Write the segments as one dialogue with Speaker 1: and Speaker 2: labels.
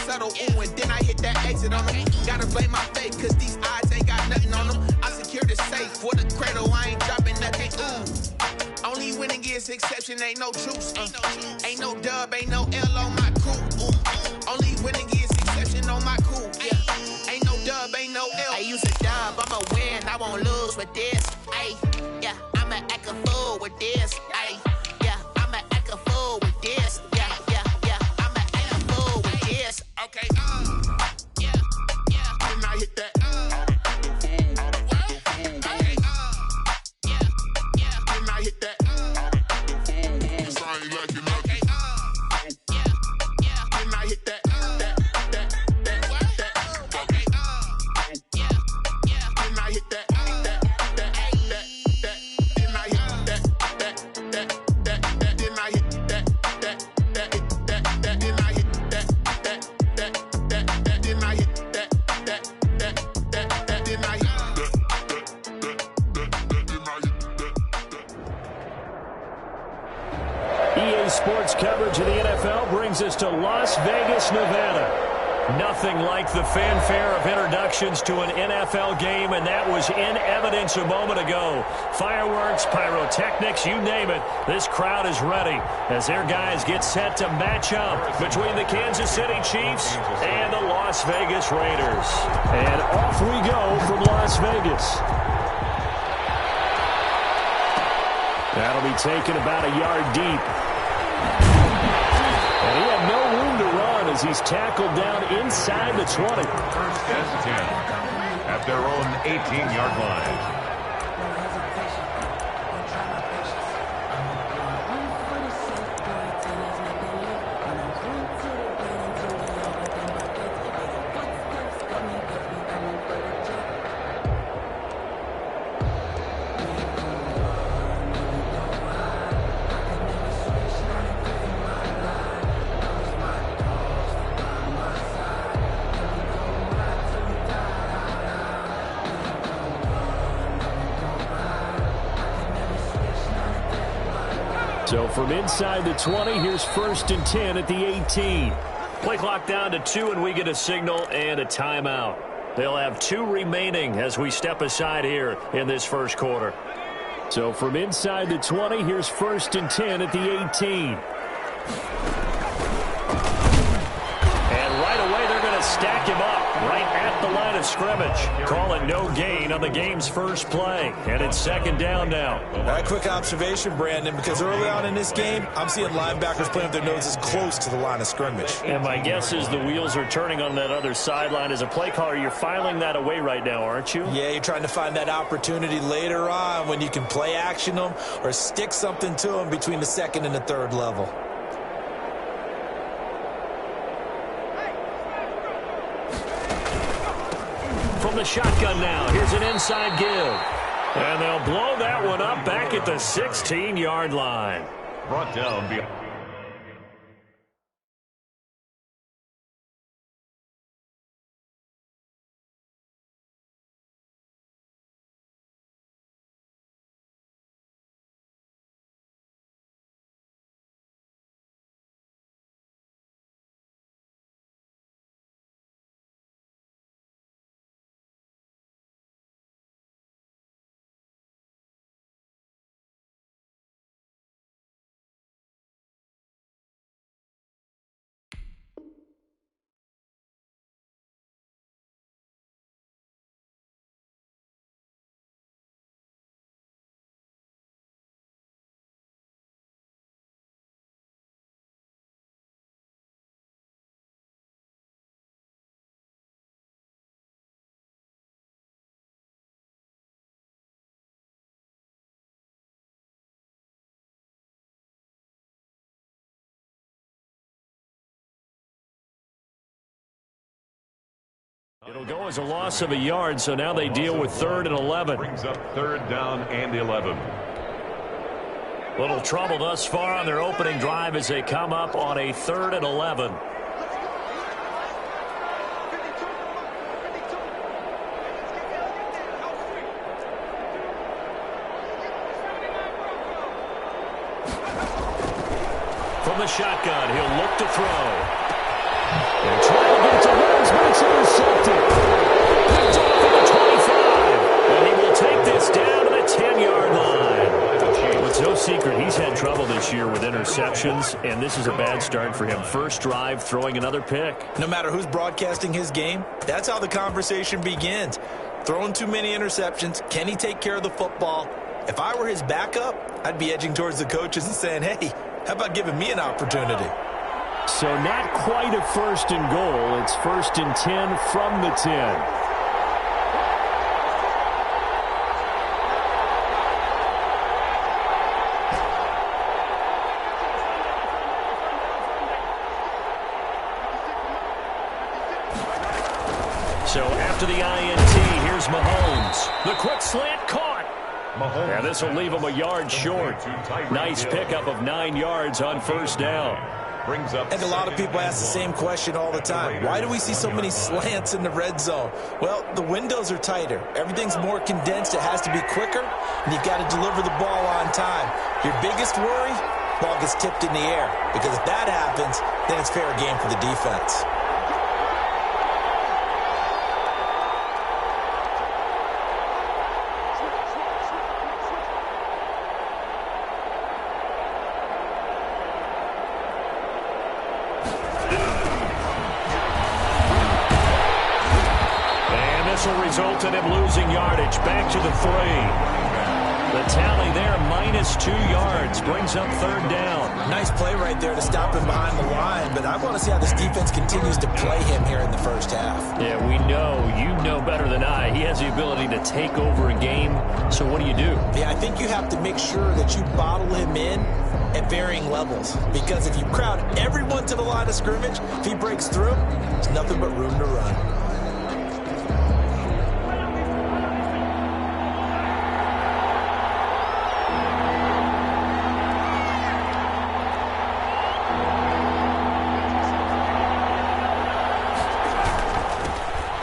Speaker 1: subtle, ooh, and then I hit that exit on them. Gotta blame my faith, cause these eyes ain't got nothing on them. I secure the safe for the cradle, I ain't dropping nothing, ooh. Only winning is exception, ain't no truce. Ain't no dub, ain't no L on my crew, ooh. Only winning is exception on my crew, yeah. Ain't no dub, ain't no L. I use a dub, I'ma win, I won't lose with this, ayy. Yeah, I'ma act a fool with this, ayy. Yeah, I'ma act a fool with this, yeah. I'ma act a fool with this, okay, yeah. Then I hit that, then I hit that.
Speaker 2: Sports coverage of the NFL brings us to Las Vegas, Nevada. Nothing like the fanfare of introductions to an NFL game, and that was in evidence a moment ago. Fireworks, pyrotechnics, you name it. This crowd is ready as their guys get set to match up between the Kansas City Chiefs and the Las Vegas Raiders. And off we go from Las Vegas. That'll be taken about a yard deep. And he had no room to run as he's tackled down inside the 20.
Speaker 3: First and 10 at their own 18-yard line.
Speaker 2: So from inside the 20, here's 1st and 10 at the 18.
Speaker 4: Play clock down to 2, and we get a signal and a timeout. They'll have 2 remaining as we step aside here in this first quarter.
Speaker 2: So from inside the 20, here's 1st and 10 at the 18.
Speaker 4: And right away, they're going to stack him up right at the line of scrimmage. Call it no gain on the game's first play. And it's 2nd down now.
Speaker 5: A quick observation, Brandon, because early on in this game, I'm seeing linebackers playing with their noses close to the line of scrimmage.
Speaker 4: And my guess is the wheels are turning on that other sideline. As a play caller, you're filing that away right now, aren't you?
Speaker 5: Yeah, you're trying to find that opportunity later on when you can play action them or stick something to them between the 2nd and the 3rd level.
Speaker 4: From the shotgun now, here's an inside give. And they'll blow that one up back at the 16-yard line.
Speaker 3: Brought down behind.
Speaker 4: It'll go as a loss of a yard, so now they deal with 3rd and 11.
Speaker 3: Brings up 3rd down and 11.
Speaker 4: Little trouble thus far on their opening drive as they come up on a 3rd and 11. From the shotgun, he'll look to throw. They're trying to
Speaker 2: interceptions, and this is a bad start for him. First drive, throwing another pick.
Speaker 5: No matter who's broadcasting his game, that's how the conversation begins. Throwing too many interceptions, can he take care of the football? If I were his backup, I'd be edging towards the coaches and saying, hey, how about giving me an opportunity?
Speaker 2: So not quite a first and goal. It's 1st and 10 from the 10. So after the INT, here's Mahomes. The quick slant caught. And this will leave him a yard short. Nice pickup of 9 yards on first down.
Speaker 5: I think a lot of people ask the same question all the time. Why do we see so many slants in the red zone? Well, the windows are tighter. Everything's more condensed. It has to be quicker, and you've got to deliver the ball on time. Your biggest worry? Ball gets tipped in the air. Because if that happens, then it's fair game for the defense.
Speaker 2: Resulted in losing yardage. Back to the 3. The tally there, -2 yards. Brings up third down.
Speaker 5: Nice play right there to stop him behind the line, but I want to see how this defense continues to play him here in the first half.
Speaker 2: Yeah, we know. You know better than I. He has the ability to take over a game. So what do you do?
Speaker 5: Yeah, I think you have to make sure that you bottle him in at varying levels. Because if you crowd everyone to the line of scrimmage, if he breaks through, there's nothing but room to run.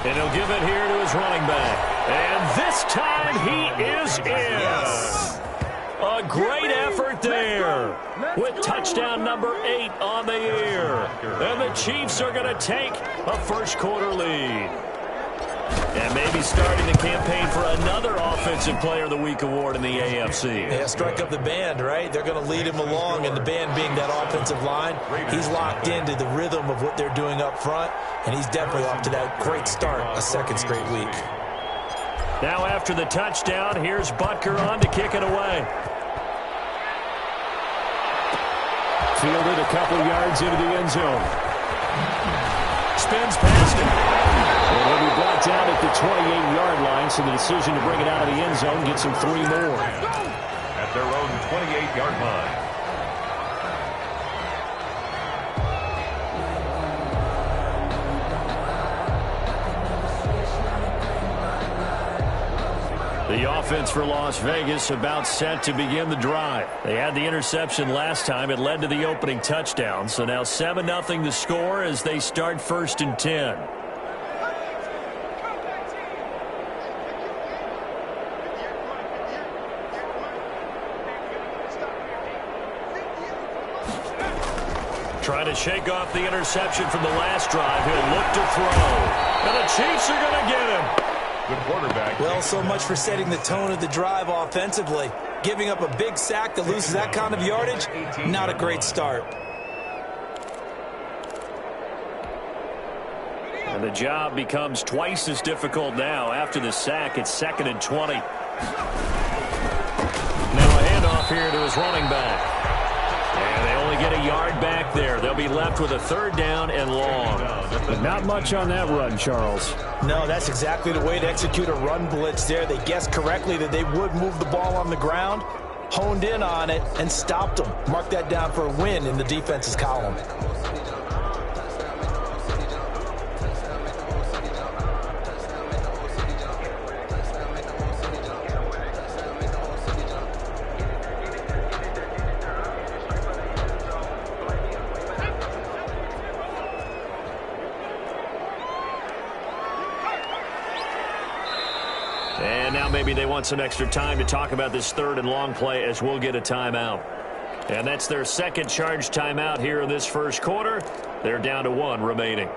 Speaker 2: And he'll give it here to his running back. And this time he is in.
Speaker 5: Yes.
Speaker 2: A great effort there with touchdown number 8 on the year. And the Chiefs are going to take a first quarter lead. And maybe starting the campaign for another Offensive Player of the Week award in the AFC.
Speaker 5: Yeah, strike up the band, right? They're going to lead him along, and the band being that offensive line, he's locked into the rhythm of what they're doing up front, and he's definitely off to that great start, a second straight week.
Speaker 2: Now after the touchdown, here's Butker on to kick it away. Fielded a couple yards into the end zone. Spins past him. And he'll be brought down at the 28-yard line, so the decision to bring it out of the end zone gets him 3 more.
Speaker 3: At their own 28-yard line.
Speaker 2: The offense for Las Vegas about set to begin the drive. They had the interception last time. It led to the opening touchdown. So now 7-0 the score as they start 1st and 10. Trying to shake off the interception from the last drive. He'll look to throw. And the Chiefs are going to get him.
Speaker 3: Good quarterback.
Speaker 5: Well, so much for setting the tone of the drive offensively. Giving up a big sack that loses that kind of yardage, not a great start.
Speaker 2: And the job becomes twice as difficult now. After the sack, it's 2nd and 20. Now a handoff here to his running back. And they only get a yard back there. They'll be left with a 3rd down and long. But not much on that run, Charles.
Speaker 5: No, that's exactly the way to execute a run blitz there. They guessed correctly that they would move the ball on the ground, honed in on it, and stopped them. Mark that down for a win in the defense's column.
Speaker 2: And now maybe they want some extra time to talk about this 3rd and long play as we'll get a timeout. And that's their second charge timeout here in this first quarter. They're down to 1 remaining.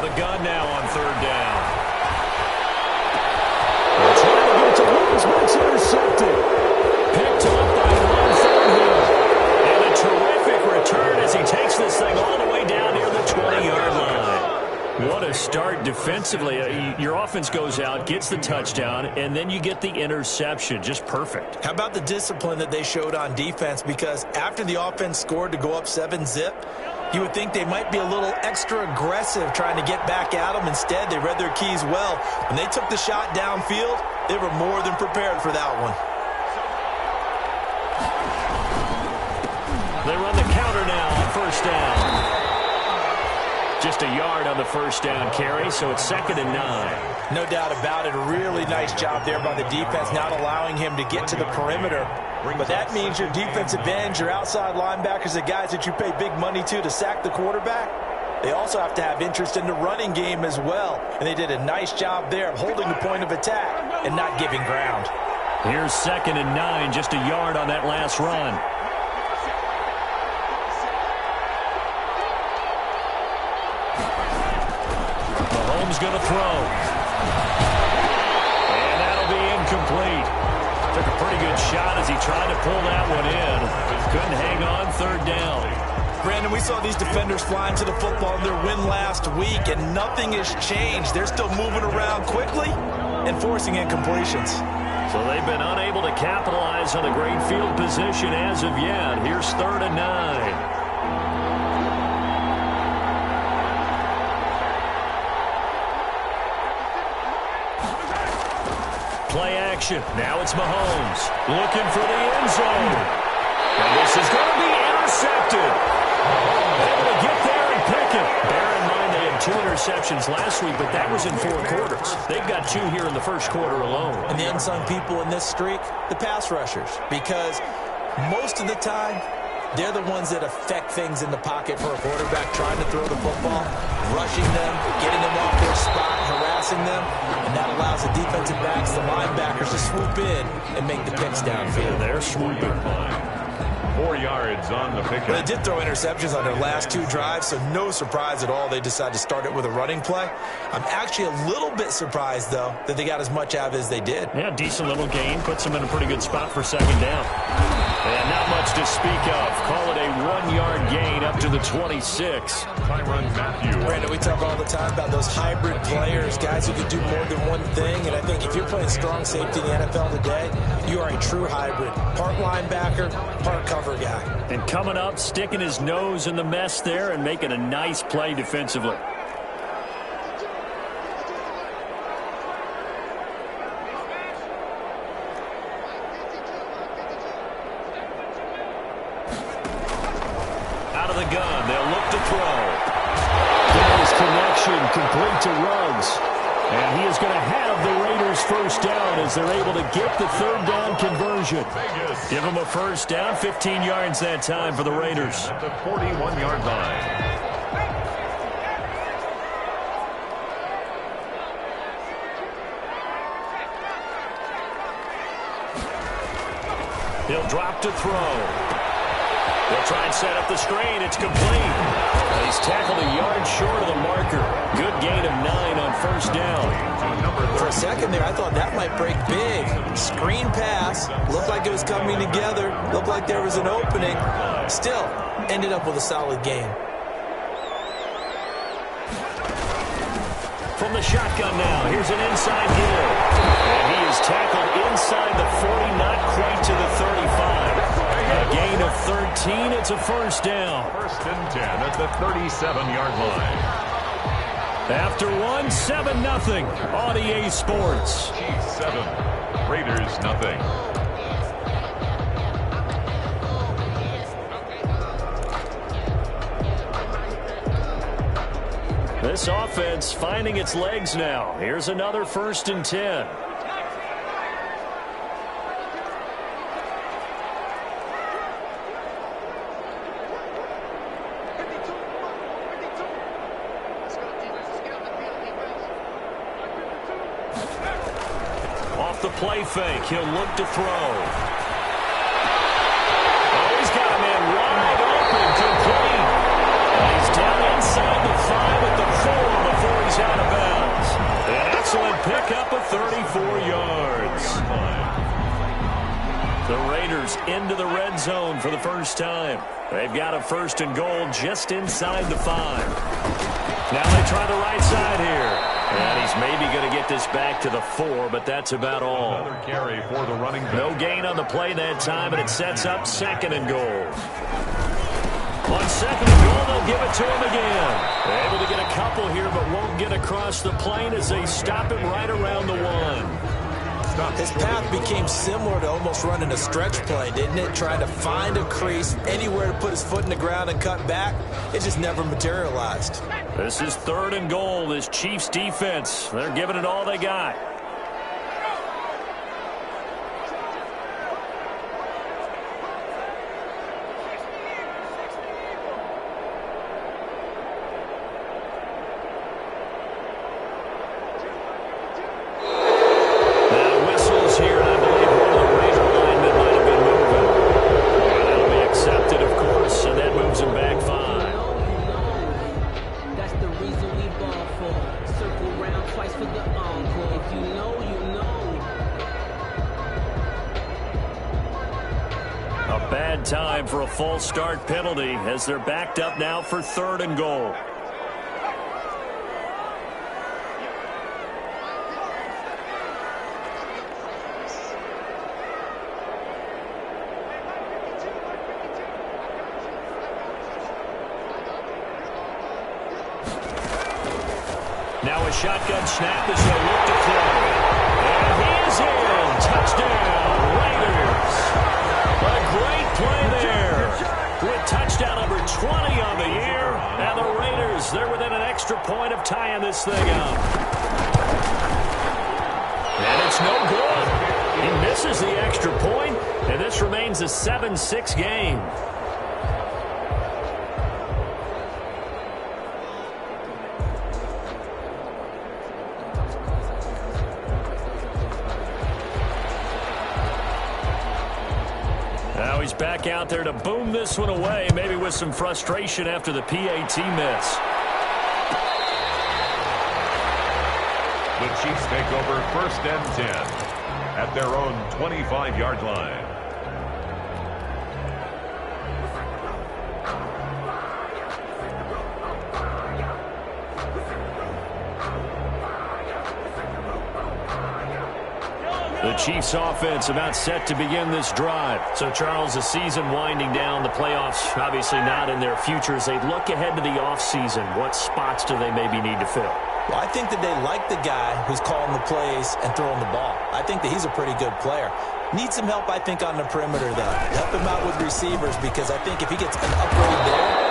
Speaker 4: the gun now on third down. They're trying to get to Woods, but it's intercepted. Picked up by Ron Thornhill. And a terrific return as he takes this thing all the way down near the 20-yard line. What a start defensively. Your offense goes out, gets the touchdown, and then you get the interception. Just perfect.
Speaker 5: How about the discipline that they showed on defense? Because after the offense scored to go up 7-zip, you would think they might be a little extra aggressive trying to get back at them. Instead, they read their keys well. When they took the shot downfield, they were more than prepared for that one.
Speaker 4: They run the counter now on first down. Just a yard on the first down carry, so it's 2nd and 9.
Speaker 5: No doubt about it. A really nice job there by the defense, not allowing him to get to the perimeter. But that means your defensive ends, your outside linebackers, the guys that you pay big money to sack the quarterback, they also have to have interest in the running game as well. And they did a nice job there of holding the point of attack and not giving ground.
Speaker 4: Here's 2nd and 9, just a yard on that last run. Mahomes going to throw. And that'll be incomplete. Took a pretty good shot as he tried to pull that one in. Couldn't hang on, third down.
Speaker 5: Brandon, we saw these defenders flying to the football in their win last week, and nothing has changed. They're still moving around quickly and forcing incompletions.
Speaker 4: So they've been unable to capitalize on the great field position as of yet. Here's 3rd and 9. Play action. Now it's Mahomes looking for the end zone. And this is going to be intercepted. Able to get there and pick it. Bear in mind they had 2 interceptions last week, but that was in 4 quarters. They've got 2 here in the first quarter alone.
Speaker 5: And the unsung people in this streak, the pass rushers. Because most of the time, they're the ones that affect things in the pocket for a quarterback, trying to throw the football, rushing them, getting them off their spot, harassing them, and that allows the defensive backs, the linebackers, to swoop in and make the picks downfield.
Speaker 4: They're swooping.
Speaker 3: 4 yards on the pickup.
Speaker 5: Well, they did throw interceptions on their last 2 drives, so no surprise at all they decided to start it with a running play. I'm actually a little bit surprised, though, that they got as much out of it as they did.
Speaker 4: Yeah, decent little gain. Puts them in a pretty good spot for 2nd down. And not much to speak of. Call it a 1-yard gain up to the 26.
Speaker 5: Brandon, we talk all the time about those hybrid players, guys who can do more than one thing. And I think if you're playing strong safety in the NFL today, you are a true hybrid. Part linebacker, part cover guy.
Speaker 4: And coming up, sticking his nose in the mess there and making a nice play defensively. Out of the gun, they'll look to throw. His connection complete to Ruggs. And he is going to have the Raiders first down as they're able to get the 3rd down conversion. Give them a first down, 15 yards that time for the Raiders.
Speaker 3: At the 41-yard line.
Speaker 4: He'll drop to throw. They'll try and set up the screen. It's complete. He's tackled a yard short of the marker. Good gain of 9 on first down.
Speaker 5: For a second there, I thought that might break big. Screen pass. Looked like it was coming together. Looked like there was an opening. Still, ended up with a solid game.
Speaker 4: From the shotgun now, here's an inside hill. And he is tackled inside the 40, not quite to the 35. A gain of 13, it's a first down.
Speaker 3: 1st and 10 at the 37-yard line.
Speaker 4: After 1, 7-0 on EA Sports.
Speaker 3: Chiefs 7, Raiders nothing.
Speaker 4: This offense finding its legs now. Here's another 1st and 10. Off the play fake, he'll look to throw. Oh, he's got a man wide open, complete. And he's down inside the 5 at the 4 on the
Speaker 2: 34 yards. The Raiders into the red zone for the first time. They've got a 1st and goal just inside the 5. Now they try the right side here. And he's maybe going to get this back to the 4, but that's about all.
Speaker 3: Another carry for the running back.
Speaker 2: No gain on the play that time, and it sets up 2nd and goal. On 2nd and goal, they'll give it to him again. They're able to get a couple here, but won't get across the plane as they stop him right around the 1.
Speaker 5: His path became similar to almost running a stretch play, didn't it? Trying to find a crease, anywhere to put his foot in the ground and cut back. It just never materialized.
Speaker 2: This is 3rd and goal. This Chiefs defense, they're giving it all they got. Time for a false start penalty as they're backed up now for 3rd and goal. Now a shotgun snap as they look to throw. And he is in. Touchdown, Raiders. A great play there with touchdown number 20 on the year. And the Raiders, they're within an extra point of tying this thing up. And it's no good. He misses the extra point, and this remains a 7-6 game. He's back out there to boom this one away, maybe with some frustration after the PAT miss.
Speaker 3: The Chiefs take over 1st and 10 at their own 25-yard line.
Speaker 2: The Chiefs offense about set to begin this drive. So, Charles, the season winding down, the playoffs obviously not in their future. As they look ahead to the offseason, what spots do they maybe need to fill?
Speaker 5: Well, I think that they like the guy who's calling the plays and throwing the ball. I think that he's a pretty good player. Needs some help, I think, on the perimeter, though. Help him out with receivers, because I think if he gets an upgrade there,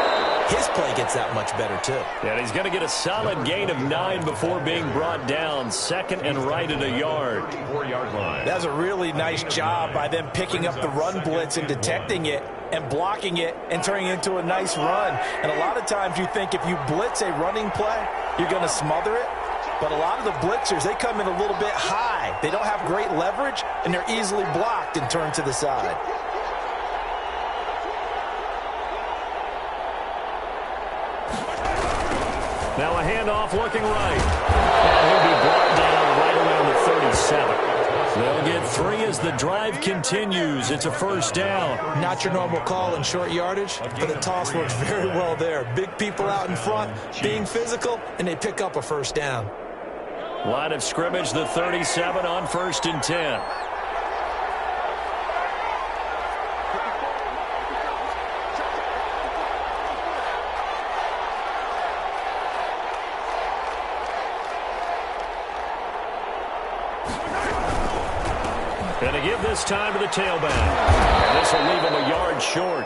Speaker 5: his play gets that much better, too.
Speaker 2: Yeah, he's going to get a solid gain of 9 before being brought down. 2nd and right at a yard.
Speaker 3: 4-yard line.
Speaker 5: That's a really nice job by them picking up the run blitz and detecting it and blocking it and turning it into a nice run. And a lot of times you think if you blitz a running play, you're going to smother it. But a lot of the blitzers, they come in a little bit high. They don't have great leverage, and they're easily blocked and turned to the side.
Speaker 2: Now a handoff looking right. And he'll be brought down right around the 37. They'll get 3 as the drive continues. It's a 1st down.
Speaker 5: Not your normal call in short yardage, but the toss works very well there. Big people out in front, being physical, and they pick up a 1st down.
Speaker 2: Line of scrimmage, the 37 on 1st and 10. And to give this time to the tailback. And this will leave him a yard short.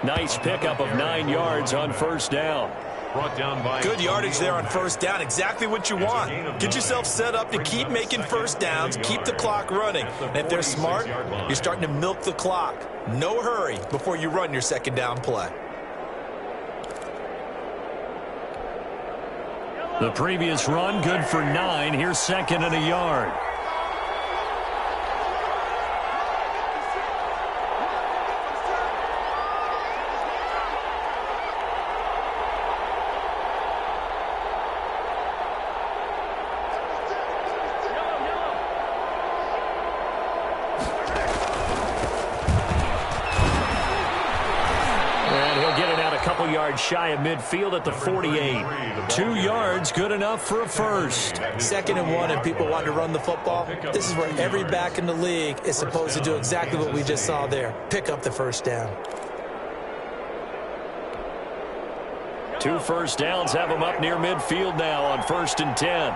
Speaker 2: Nice pickup of 9 yards on 1st down.
Speaker 3: Brought down by
Speaker 5: good yardage there on 1st down. Exactly what you want. Get yourself set up to keep making 1st downs, keep the clock running. And if they're smart, you're starting to milk the clock. No hurry before you run your 2nd down play.
Speaker 2: The previous run, good for 9. Here's 2nd and a yard. yards shy of midfield at the 48. 2 yards, good enough for a first.
Speaker 5: 2nd and 1, and people want to run the football. This is where every back in the league is supposed to do exactly what we just saw there. Pick up the first down.
Speaker 2: 2 first downs have them up near midfield now on 1st and 10.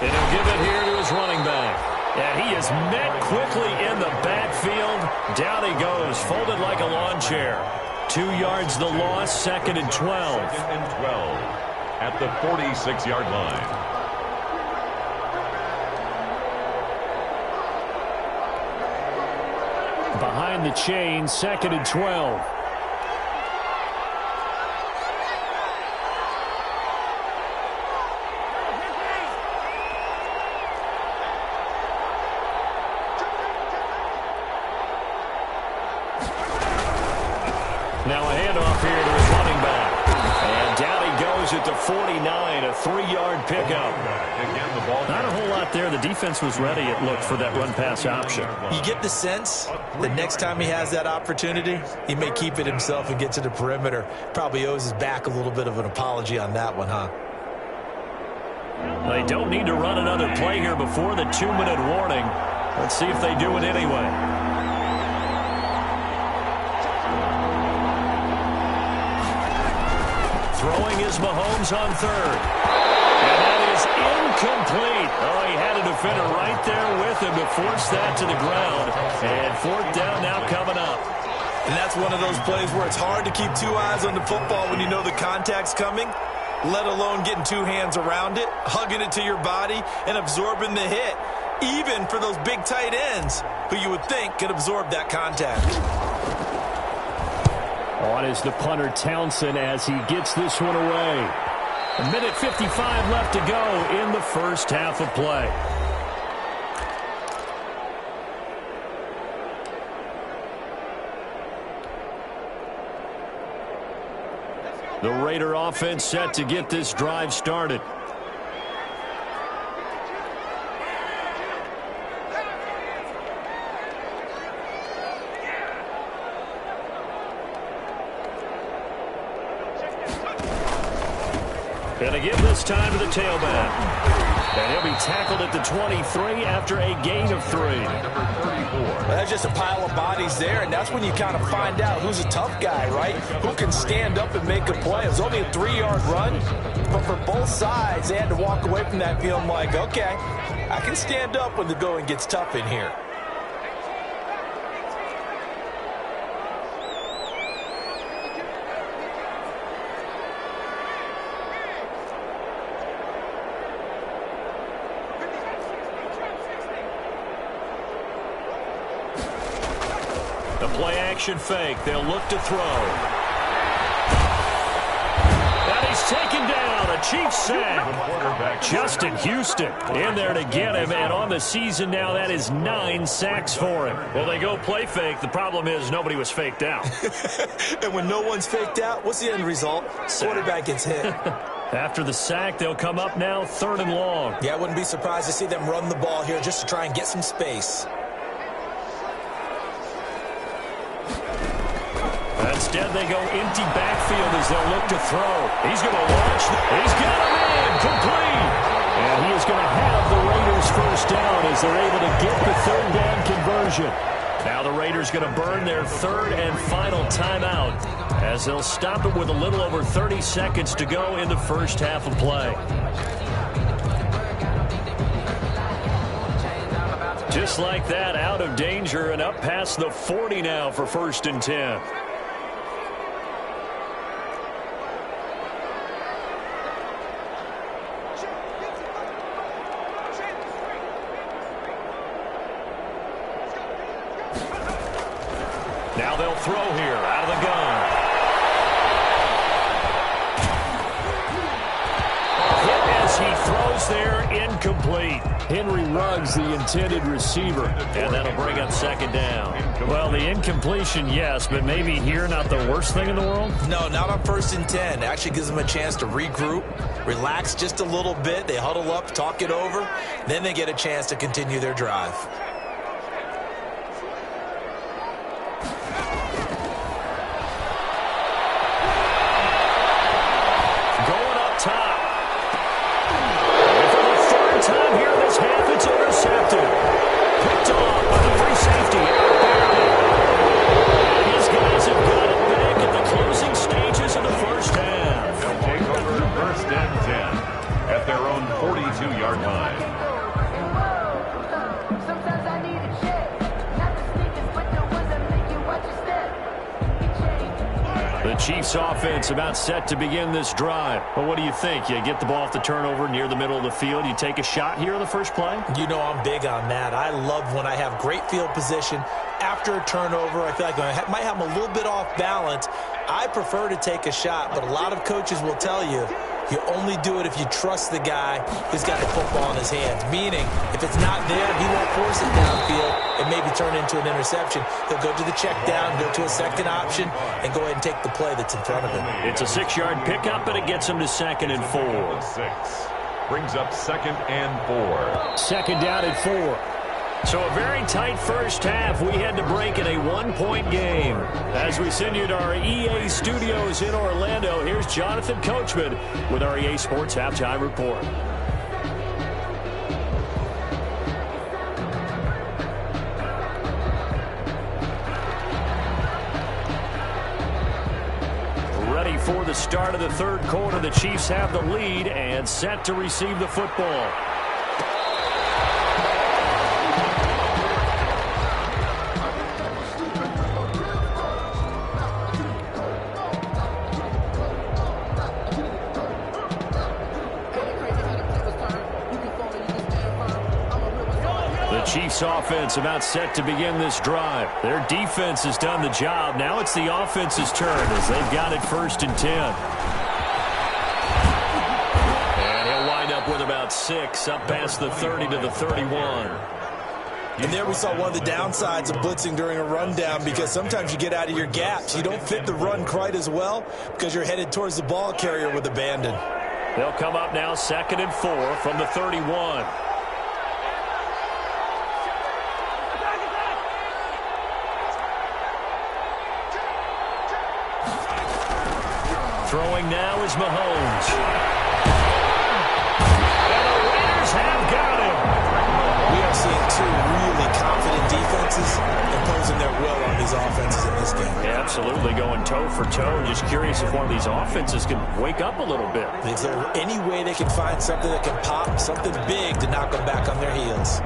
Speaker 2: And he'll give it here to his running back. And he is met quickly in the backfield. Down he goes, folded like a lawn chair. 2 yards the loss, 2nd and 12.
Speaker 3: 2nd and 12 at the 46-yard line.
Speaker 2: Behind the chain, 2nd and 12. Now a handoff here to his running back. And down he goes at the 49, a 3-yard pickup. Not a whole lot there. The defense was ready, it looked, for that run-pass option.
Speaker 5: You get the sense that next time he has that opportunity, he may keep it himself and get to the perimeter. Probably owes his back a little bit of an apology on that one, huh?
Speaker 2: They don't need to run another play here before the 2-minute warning. Let's see if they do it anyway. Throwing is Mahomes on 3rd. And that is incomplete. Oh, he had a defender right there with him to force that to the ground. And 4th down now coming up.
Speaker 5: And that's one of those plays where it's hard to keep 2 eyes on the football when you know the contact's coming, let alone getting 2 hands around it, hugging it to your body, and absorbing the hit, even for those big tight ends who you would think could absorb that contact.
Speaker 2: On is the punter, Townsend, as he gets this one away. 1:55 left to go in the first half of play. The Raider offense set to get this drive started. And again this time to the tailback. And he'll be tackled at the 23 after a gain of 3.
Speaker 5: That's just a pile of bodies there, and that's when you kind of find out who's a tough guy, right? Who can stand up and make a play. It was only a 3-yard run, but for both sides, they had to walk away from that feeling like, okay, I can stand up when the going gets tough in here.
Speaker 2: The play-action fake. They'll look to throw. And he's taken down. A Chiefs sack. Justin Houston in there to get him. And on the season now, that is 9 sacks for him. Well, they go play fake. The problem is nobody was faked out.
Speaker 5: And when no one's faked out, what's the end result? Quarterback gets hit.
Speaker 2: After the sack, they'll come up now 3rd and long.
Speaker 5: Yeah, I wouldn't be surprised to see them run the ball here just to try and get some space.
Speaker 2: Instead, they go empty backfield as they'll look to throw. He's going to launch. He's got him in. Complete. And he is going to have the Raiders first down as they're able to get the 3rd down conversion. Now the Raiders going to burn their 3rd and final timeout as they'll stop it with a little over 30 seconds to go in the first half of play. Just like that, out of danger and up past the 40 now for 1st and 10. Now they'll throw here out of the gun. Hit as he throws. throws there, incomplete.
Speaker 4: Henry Ruggs, the intended receiver.
Speaker 2: And that'll bring up second down.
Speaker 4: Well, the incompletion, yes, but maybe here not the worst thing in the world?
Speaker 5: No, not on 1st and 10. Actually gives them a chance to regroup, relax just a little bit. They huddle up, talk it over. Then they get a chance to continue their drive.
Speaker 2: Going up top. And for the third time here this half, it's intercepted. Picked off by the free safety out there. And his guys have got it back at the closing stages of the first half.
Speaker 3: They'll take over 1st and 10 at their own 42-yard line.
Speaker 6: Sometimes I need a check. Not the sneakers, but the ones that make you watch your step.
Speaker 2: The Chiefs offense about set to begin this drive. But what do you think? You get the ball off the turnover near the middle of the field. You take a shot here on the first play?
Speaker 5: You know I'm big on that. I love when I have great field position. After a turnover, I feel like I might have them a little bit off balance. I prefer to take a shot, but a lot of coaches will tell you, you only do it if you trust the guy who's got the football in his hands. Meaning, if it's not there, he won't force it downfield and maybe turn into an interception. He'll go to the check down, go to a second option, and go ahead and take the play that's in front of him.
Speaker 2: It's a 6-yard pickup, and it gets him to 2nd and 4.
Speaker 3: 6 brings up 2nd and 4.
Speaker 4: Second down and 4.
Speaker 2: So a very tight first half. We had to break in a 1-point game. As we send you to our EA studios in Orlando, here's Jonathan Coachman with our EA Sports Halftime Report. Ready for the start of the third quarter. The Chiefs have the lead and set to receive the football. Chiefs offense about set to begin this drive. Their defense has done the job. Now it's the offense's turn as they've got it 1st and 10. And he'll wind up with about 6 up past the 30 to the 31.
Speaker 5: And there we saw one of the downsides of blitzing during a rundown, because sometimes you get out of your gaps. You don't fit the run quite as well because you're headed towards the ball carrier with abandon.
Speaker 2: They'll come up now 2nd and 4 from the 31. Throwing now is Mahomes. And the Raiders have got him.
Speaker 5: We are seeing two really confident defenses imposing their will on these offenses in this game.
Speaker 2: Yeah, absolutely, going toe for toe. Just curious if one of these offenses can wake up a little bit.
Speaker 5: Is there any way they can find something that can pop, something big to knock them back on their heels?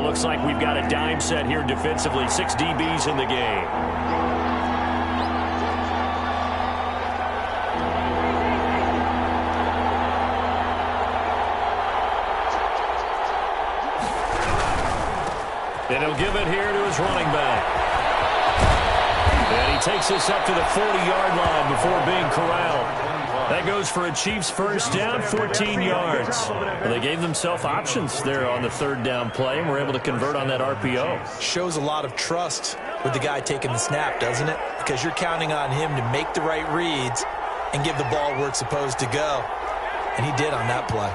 Speaker 2: Looks like we've got a dime set here defensively. 6 DBs in the game. And he'll give it here to his running back. And he takes this up to the 40-yard line before being corralled. That goes for a Chiefs first down, 14 yards. Well, they gave themselves options there on the 3rd down play, and were able to convert on that RPO.
Speaker 5: Shows a lot of trust with the guy taking the snap, doesn't it? Because you're counting on him to make the right reads and give the ball where it's supposed to go. And he did on that play.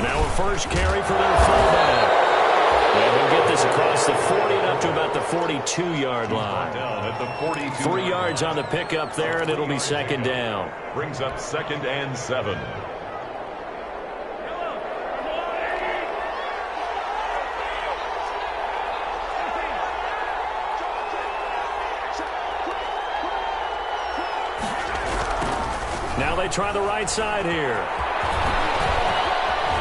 Speaker 2: Now a first carry for their fullback. And we'll get this across the 40 and up to about the 42-yard line.
Speaker 3: Down at the 42.
Speaker 2: 3 yards on the pickup there, and it'll be 2nd down.
Speaker 3: Brings up 2nd and 7.
Speaker 2: Now they try the right side here.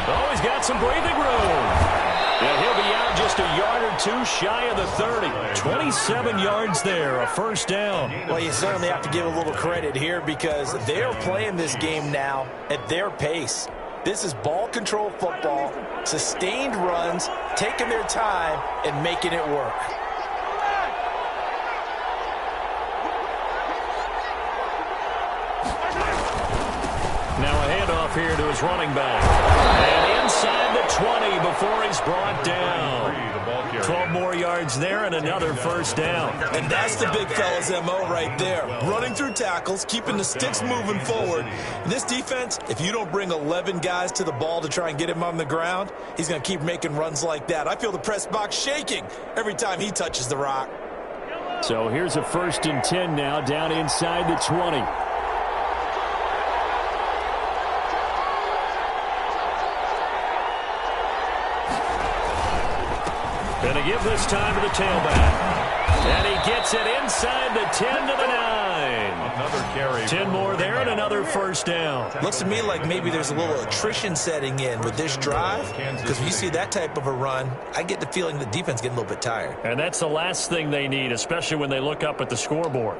Speaker 2: Oh, he's got some breathing room. And he'll be out just a yard or two shy of the 30. 27 yards there, a first down.
Speaker 5: Well, you certainly have to give a little credit here because they're playing this game now at their pace. This is ball control football, sustained runs, taking their time, and making it work.
Speaker 2: Now a handoff here to his running back. And inside the 20 before he's brought down. 12 more yards there and another first down.
Speaker 5: And that's the big fella's MO right there. Running through tackles, keeping the sticks moving forward. And this defense, if you don't bring 11 guys to the ball to try and get him on the ground, he's going to keep making runs like that. I feel the press box shaking every time he touches the rock.
Speaker 2: So here's a 1st and 10 now down inside the 20. Going to give this time to the tailback. And he gets it inside the 10 to the 9.
Speaker 3: Another carry.
Speaker 2: 10 more there and another first down.
Speaker 5: Looks to me like maybe there's a little attrition setting in with this drive. Because when you see that type of a run, I get the feeling the defense getting a little bit tired.
Speaker 2: And that's the last thing they need, especially when they look up at the scoreboard.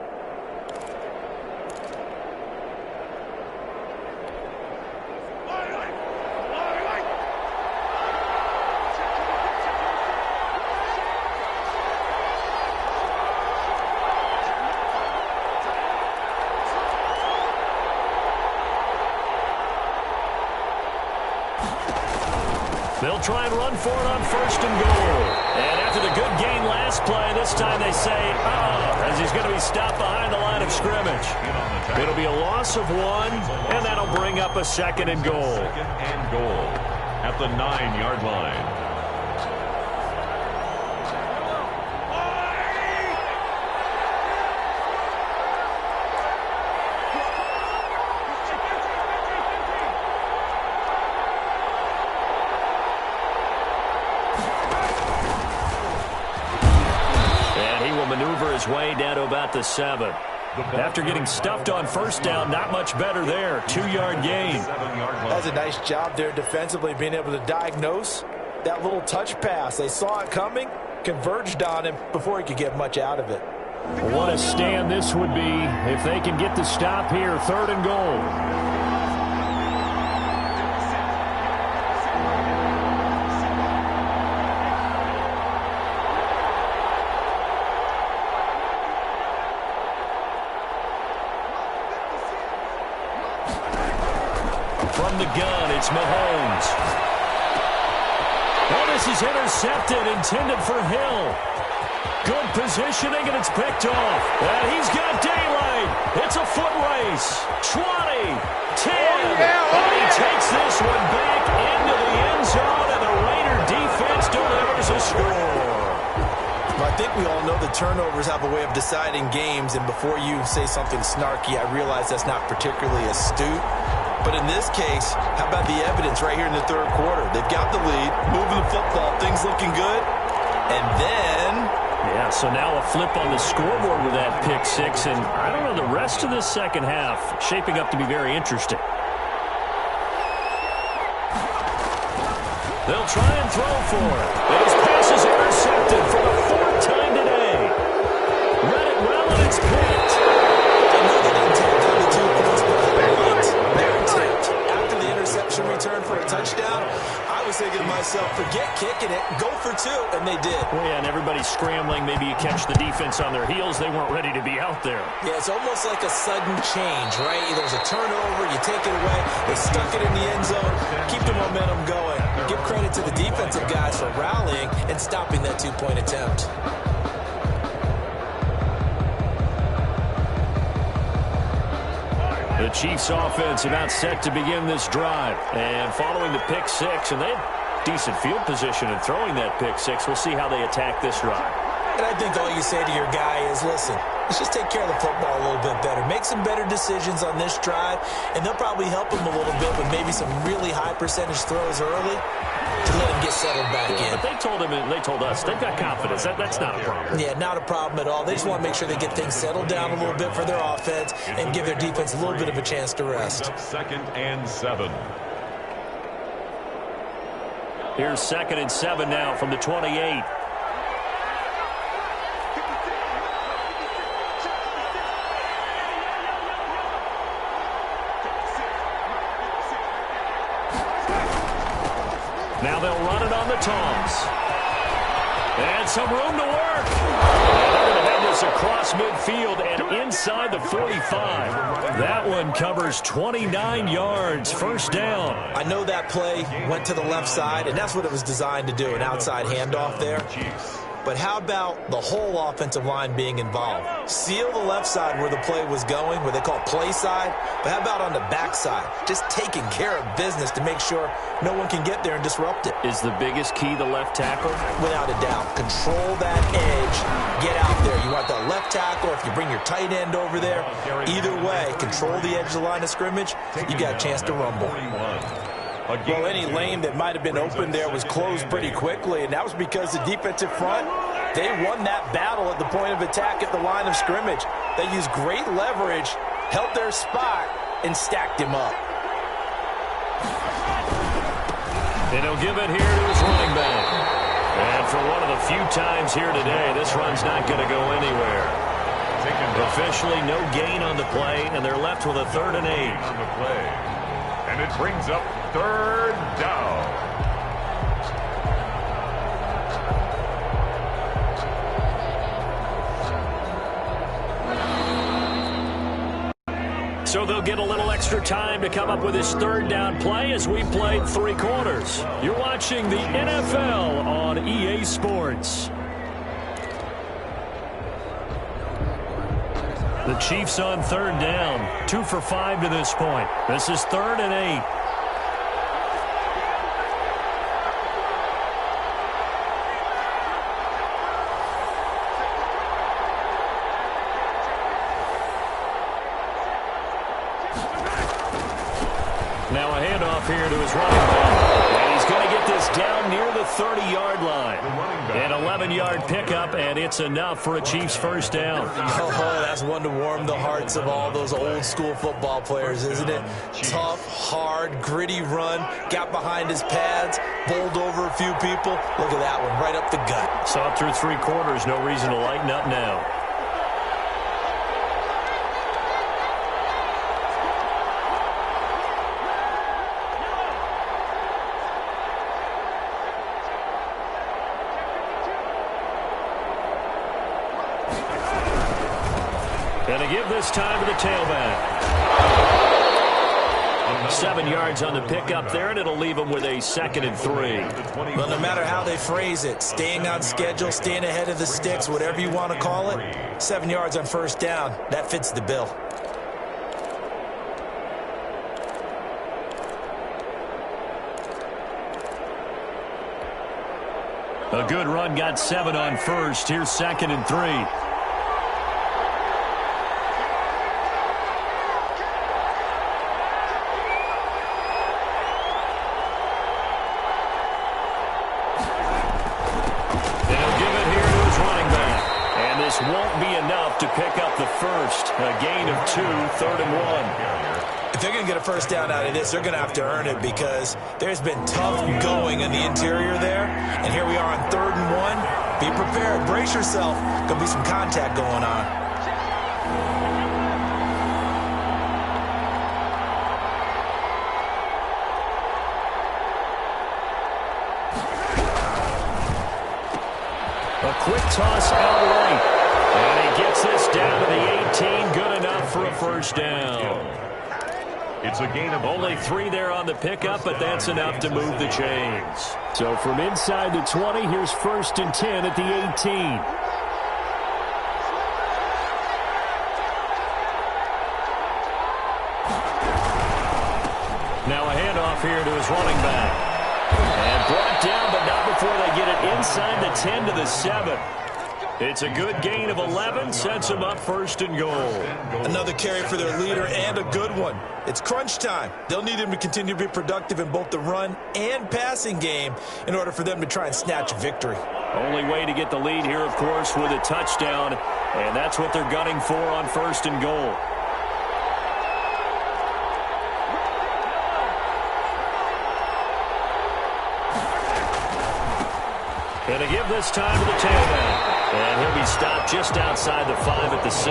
Speaker 2: They'll try and run for it on 1st and goal. And after the good gain last play, this time they say, as he's going to be stopped behind the line of scrimmage. It'll be a loss of 1, and that'll bring up a 2nd and goal.
Speaker 3: 2nd and goal at the 9-yard line.
Speaker 2: Maneuver his way down to about the 7. After getting stuffed on 1st down, not much better there. 2-yard gain.
Speaker 5: That's a nice job there defensively, being able to diagnose that little touch pass. They saw it coming, converged on him before he could get much out of it.
Speaker 2: What a stand this would be if they can get the stop here. 3rd and goal. From the gun, it's Mahomes. Oh, this is intercepted, intended for Hill. Good positioning, and it's picked off. And he's got daylight. It's a foot race. 20, 10. He takes this one back into the end zone, and the Raider defense delivers a score.
Speaker 5: Well, I think we all know the turnovers have a way of deciding games, and before you say something snarky, I realize that's not particularly astute. But in this case, how about the evidence right here in the 3rd quarter? They've got the lead, moving the football, things looking good. And then...
Speaker 2: Yeah, so now a flip on the scoreboard with that pick 6. And I don't know, the rest of this 2nd half shaping up to be very interesting. They'll try and throw for it. And his pass is intercepted for the 4th time today. Read it well, and it's picked.
Speaker 5: Return for a touchdown. I was thinking to myself, forget kicking it, go for 2, and they did.
Speaker 2: Well, yeah, and everybody's scrambling. Maybe you catch the defense on their heels. They weren't ready to be out there.
Speaker 5: Yeah, it's almost like a sudden change, right? There's a turnover, you take it away, they stuck it in the end zone, keep the momentum going. Give credit to the defensive guys for rallying and stopping that 2-point attempt.
Speaker 2: The Chiefs offense about set to begin this drive. And following the pick 6, and they had decent field position in throwing that pick 6. We'll see how they attack this drive.
Speaker 5: And I think all you say to your guy is, listen, let's just take care of the football a little bit better. Make some better decisions on this drive, and they'll probably help him a little bit with maybe some really high percentage throws early to let him get settled back in.
Speaker 2: But they told him, and they told us, they've got confidence. That's not a problem.
Speaker 5: Yeah, not a problem at all. They just want to make sure they get things settled down a little bit for their offense and give their defense a little bit of a chance to rest.
Speaker 3: 2nd and 7.
Speaker 2: Here's 2nd and 7 now from the 28. Now they'll run it on the toss. And some room to work. And they're going to head this across midfield and inside the 45. That one covers 29 yards. First down.
Speaker 5: I know that play went to the left side, and that's what it was designed to do, an outside handoff there. But how about the whole offensive line being involved? Seal the left side where the play was going, where they call play side. But how about on the back side? Just taking care of business to make sure no one can get there and disrupt it.
Speaker 2: Is the biggest key the left tackle?
Speaker 5: Without a doubt. Control that edge. Get out there. You want that left tackle. If you bring your tight end over there, either way, control the edge of the line of scrimmage. You got a chance to rumble.
Speaker 7: Well, any lane that might have been open there was closed pretty quickly, and that was because the defensive front, they won that battle at the point of attack at the line of scrimmage. They used great leverage, held their spot, and stacked him up.
Speaker 2: And he'll give it here to his running back. And for one of the few times here today, this run's not going to go anywhere. Officially no gain on the play, and they're left with a 3rd and 8.
Speaker 3: On the play. And it brings up 3rd down.
Speaker 2: So they'll get a little extra time to come up with his 3rd down play as we played 3 quarters. You're watching the NFL on EA Sports. The Chiefs on 3rd down. 2 for 5 to this point. This is 3rd and 8. Now a handoff here to his running back. And he's going to get this down near the 30-yard line. An 11-yard pickup, and it's enough for a Chiefs first down.
Speaker 5: Oh, that's one to warm the hearts of all those old-school football players, isn't it? Tough, hard, gritty run, got behind his pads, bowled over a few people. Look at that one, right up the gut.
Speaker 2: Saw it through 3 quarters, no reason to lighten up now. And to give this time to the tailback. 7 yards on the pickup there, and it'll leave him with a 2nd and 3.
Speaker 5: Well, no matter how they phrase it, staying on schedule, staying ahead of the sticks, whatever you want to call it, 7 yards on first down, that fits the bill.
Speaker 2: A good run got 7 on first. Here's 2nd and 3. Won't be enough to pick up the first. A gain of 2, 3rd and 1.
Speaker 5: If they're going to get a first down out of this, they're going to have to earn it because there's been tough going in the interior there. And here we are on 3rd and 1. Be prepared. Brace yourself. Going to be some contact going on.
Speaker 2: A quick toss out right. And he gets this down to the 18. Good enough for a first down.
Speaker 3: It's a gain of
Speaker 2: only 3 there on the pickup, but that's enough to move the chains. So from inside the 20, here's 1st and 10 at the 18. Now a handoff here to his running back. And brought down, but not before they get it inside the 10 to the 7. It's a good gain of 11, sets them up 1st and goal.
Speaker 5: Another carry for their leader and a good one. It's crunch time. They'll need him to continue to be productive in both the run and passing game in order for them to try and snatch a victory.
Speaker 2: Only way to get the lead here, of course, with a touchdown, and that's what they're gunning for on 1st and goal. And to give this time to the tailback. And he'll be stopped just outside the 5 at the 6.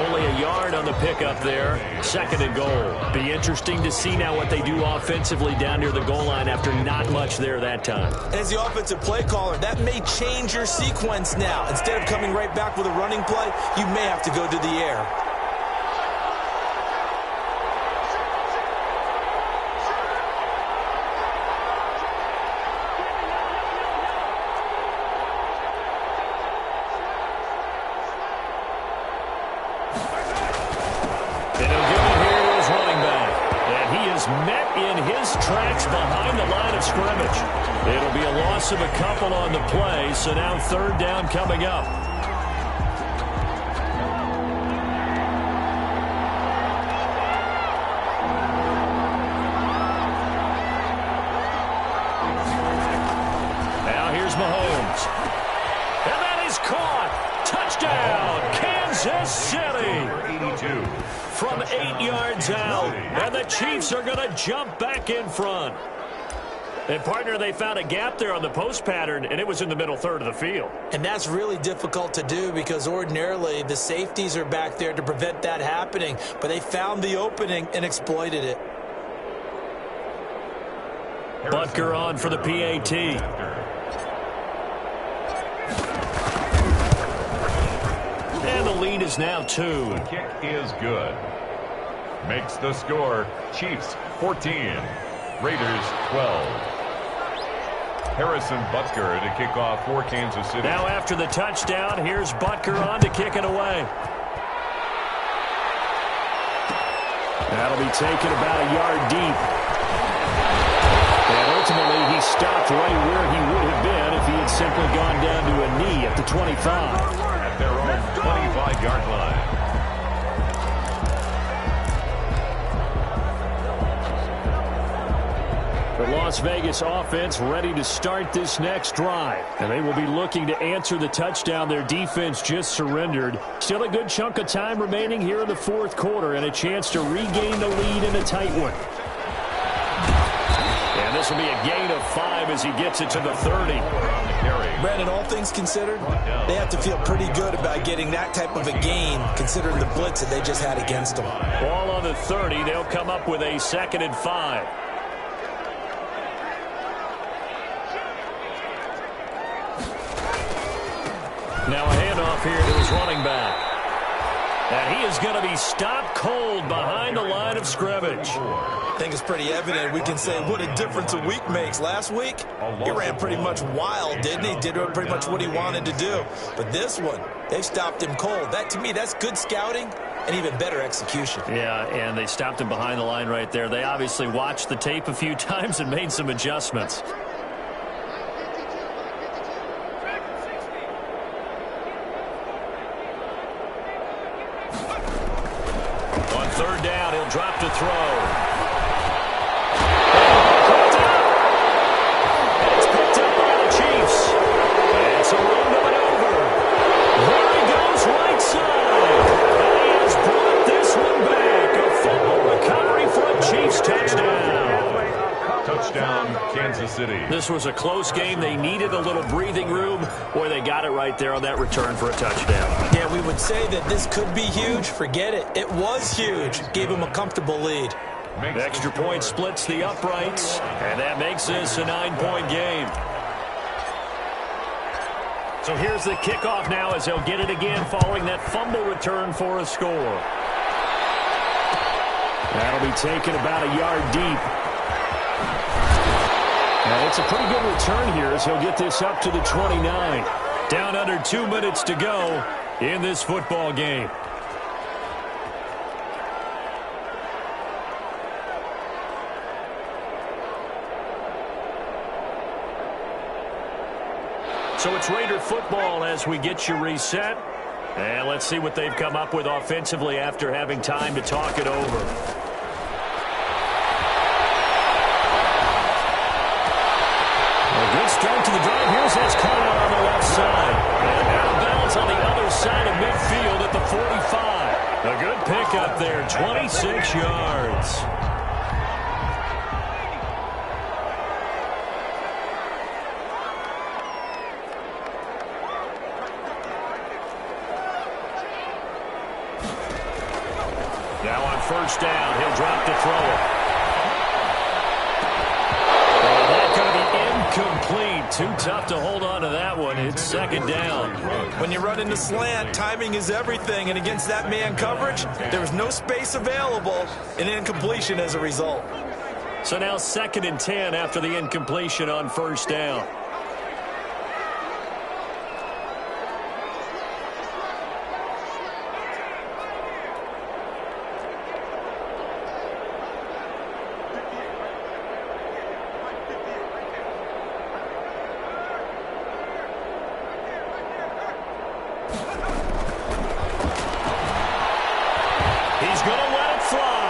Speaker 2: Only a yard on the pickup there. 2nd and goal. Be interesting to see now what they do offensively down near the goal line after not much there that time.
Speaker 5: As the offensive play caller, that may change your sequence now. Instead of coming right back with a running play, you may have to go to the air.
Speaker 2: Met in his tracks behind the line of scrimmage. It'll be a loss of a couple on the play, so now 3rd down coming up. Now here's Mahomes. And that is caught. Touchdown, Kansas City.
Speaker 3: 82.
Speaker 2: From 8 yards out, and the Chiefs are going to jump back in front. And, partner, they found a gap there on the post pattern, and it was in the middle 3rd of the field.
Speaker 5: And that's really difficult to do because ordinarily the safeties are back there to prevent that happening. But they found the opening and exploited it.
Speaker 2: Butker on for the PAT. And the lead is now 2.
Speaker 3: The kick is good. Makes the score Chiefs 14, Raiders 12. Harrison Butker to kick off for Kansas City.
Speaker 2: Now after the touchdown, here's Butker on to kick it away.
Speaker 4: That'll be taken about a yard deep. And ultimately, he stopped right where he would have been if he had simply gone down to a knee at the 25.
Speaker 3: Their own 25-yard line.
Speaker 4: The Las Vegas offense ready to start this next drive. And they will be looking to answer the touchdown their defense just surrendered. Still a good chunk of time remaining here in the 4th quarter and a chance to regain the lead in a tight one. And this will be a gain of 5 as he gets it to the 30.
Speaker 5: Brandon, all things considered, they have to feel pretty good about getting that type of a gain considering the blitz that they just had against them.
Speaker 2: Ball on the 30. They'll come up with a 2nd and 5. Now a handoff here to his running back. And he is going to be stopped cold behind the line of scrimmage.
Speaker 5: I think it's pretty evident. We can say what a difference a week makes. Last week, he ran pretty much wild, didn't he? Did pretty much what he wanted to do. But this one, they stopped him cold. That, to me, that's good scouting and even better execution.
Speaker 2: Yeah, and they stopped him behind the line right there. They obviously watched the tape a few times and made some adjustments. On 3rd down, he'll drop to throw. And it's picked up by the Chiefs. And it's a run to maneuver. There he goes right side. And he has brought this one back. A fumble recovery for a Chiefs touchdown.
Speaker 3: Touchdown, Kansas City.
Speaker 2: This was a close game. They needed a little breathing room. Boy, they got it right there on that return for a touchdown.
Speaker 5: Yeah, we would say that this could be huge. Forget it. It was huge. Gave him a comfortable lead.
Speaker 2: The extra point splits the uprights, and that makes this a 9-point game. So here's the kickoff now as he'll get it again following that fumble return for a score.
Speaker 4: That'll be taken about a yard deep. And it's a pretty good return here as he'll get this up to the 29.
Speaker 2: Down under 2 minutes to go in this football game. So it's Raider football as we get you reset. And let's see what they've come up with offensively after having time to talk it over. Good start to the drive. Here's that's caught out on the left side. And out of bounds on the other side of midfield at the 45. A good pickup there, 26 yards. Now on first down, he'll drop to throw it. And that's going to be incomplete. Too tough to hold on to that one. It's second down.
Speaker 5: When you run into slant, timing is everything. And against that man coverage, there was no space available. An incompletion as a result.
Speaker 2: So now 2nd and 10 after the incompletion on first down. He's going to let it fly.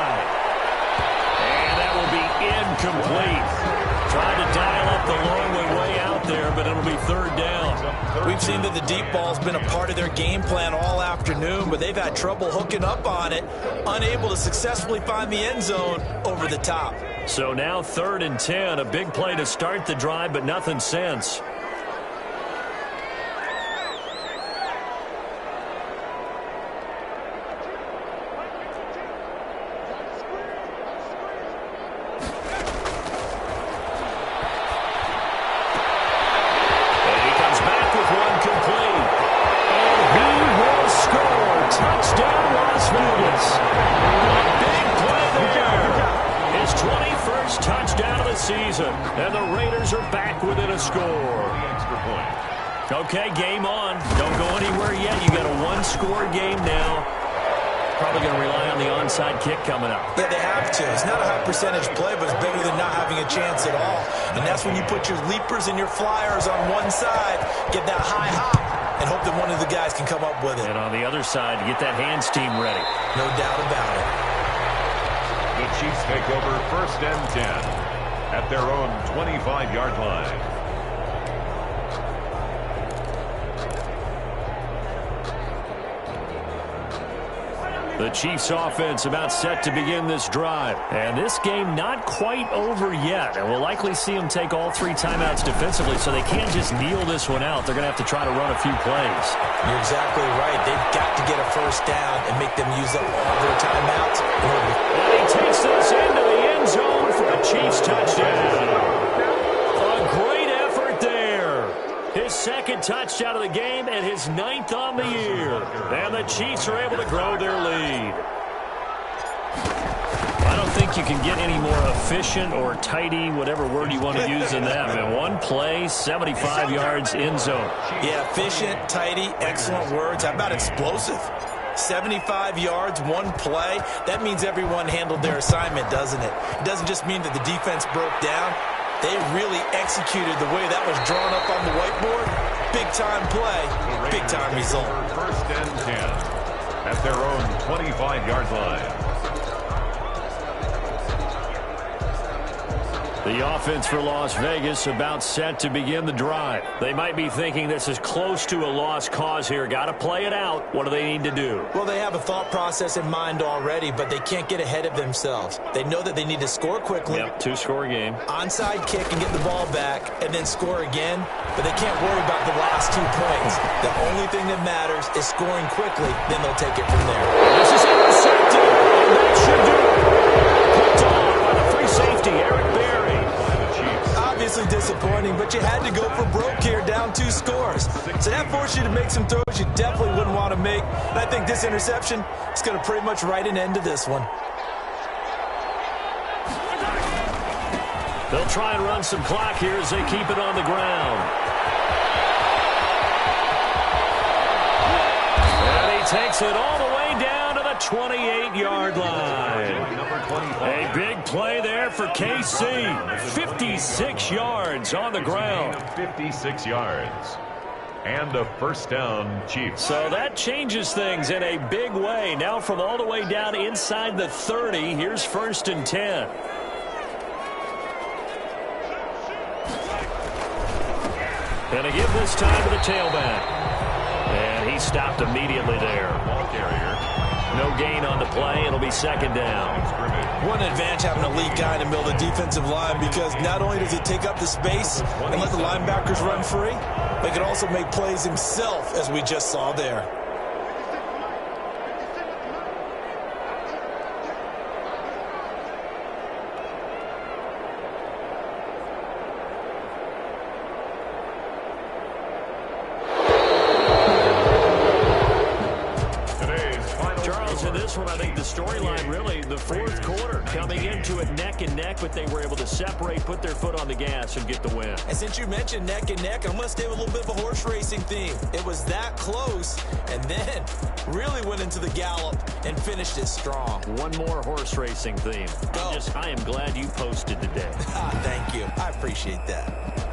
Speaker 2: And that will be incomplete. Trying to dial up the long way out there, but it'll be third down.
Speaker 5: We've seen that the deep ball's been a part of their game plan all afternoon, but they've had trouble hooking up on it, unable to successfully find the end zone over the top.
Speaker 2: So now 3rd and 10, a big play to start the drive, but nothing since.
Speaker 4: Touchdown, Las Vegas. A big play there. His 21st touchdown of the season. And the Raiders are back within a score.
Speaker 2: Okay, game on. Don't go anywhere yet. You got a one-score game now. Probably going to rely on the onside kick coming up.
Speaker 5: Yeah, they have to. It's not a high percentage play, but it's better than not having a chance at all. And that's when you put your leapers and your flyers on one side, get that high hop, and hope that one of the guys can come up with it.
Speaker 2: And on the other side, get that hands team ready.
Speaker 5: No doubt about it.
Speaker 3: The Chiefs take over 1st and 10 at their own 25-yard line.
Speaker 2: The Chiefs offense about set to begin this drive. And this game not quite over yet. And we'll likely see them take all 3 timeouts defensively, so they can't just kneel this one out. They're going to have to try to run a few plays.
Speaker 5: You're exactly right. They've got to get a first down and make them use up all their timeouts.
Speaker 4: And he takes this into the end zone for a Chiefs touchdown. A great effort there. His 2nd touchdown of the game and his 9th on the year. And the Chiefs are able to grow their lead.
Speaker 2: I don't think you can get any more efficient or tidy, whatever word you want to use in that. Man, one play, 75 yards, end zone.
Speaker 5: Yeah, efficient, tidy, excellent words. How about explosive? 75 yards, one play. That means everyone handled their assignment, doesn't it? It doesn't just mean that the defense broke down. They really executed the way that was drawn up on the whiteboard. Big-time play, big-time result.
Speaker 3: 1st and 10 at their own 25-yard line.
Speaker 2: The offense for Las Vegas about set to begin the drive. They might be thinking this is close to a lost cause here. Got to play it out. What do they need to do?
Speaker 5: Well, they have a thought process in mind already, but they can't get ahead of themselves. They know that they need to score quickly.
Speaker 2: Yep, 2-score game.
Speaker 5: Onside kick and get the ball back and then score again, but they can't worry about the last 2 points. The only thing that matters is scoring quickly, then they'll take it from there.
Speaker 4: This is intercepted, and that should do it. Picked off by the free safety, Eric Berry.
Speaker 5: Obviously disappointing, but you had to go for broke here, down 2 scores. So that forced you to make some throws you definitely wouldn't want to make. And I think this interception is going to pretty much write an end to this one.
Speaker 2: They'll try and run some clock here as they keep it on the ground. And he takes it all the way down to the 28-yard line. A big play there for KC. 56 yards on the ground.
Speaker 3: 56 yards. And a first down, Chiefs.
Speaker 2: So that changes things in a big way. Now from all the way down inside the 30, here's 1st and 10. And to give this time to the tailback. And he stopped immediately there.
Speaker 3: Ball carrier.
Speaker 2: No gain on the play. It'll be 2nd down.
Speaker 5: What an advantage having a lead guy in the middle of the defensive line, because not only does he take up the space and let the linebackers run free, but he can also make plays himself, as we just saw there.
Speaker 2: coming into it neck and neck, but they were able to separate, put their foot on the gas, and get the win.
Speaker 5: And since you mentioned neck and neck, I'm going to stay with a little bit of a horse racing theme. It was that close, and then really went into the gallop and finished it strong.
Speaker 2: One more horse racing theme.
Speaker 5: Go.
Speaker 2: I am glad you posted today.
Speaker 5: Thank you. I appreciate that.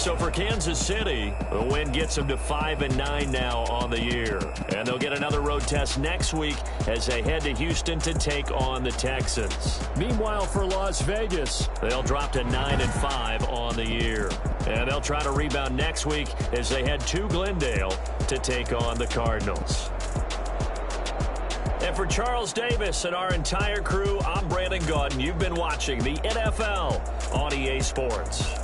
Speaker 2: So for Kansas City, the win gets them to 5-9 now on the year. And they'll get another road test next week as they head to Houston to take on the Texans.
Speaker 4: Meanwhile, for Las Vegas,
Speaker 2: they'll drop to 9-5 on the year. And they'll try to rebound next week as they head to Glendale to take on the Cardinals. And for Charles Davis and our entire crew, I'm Brandon Gaudin. You've been watching the NFL on EA Sports.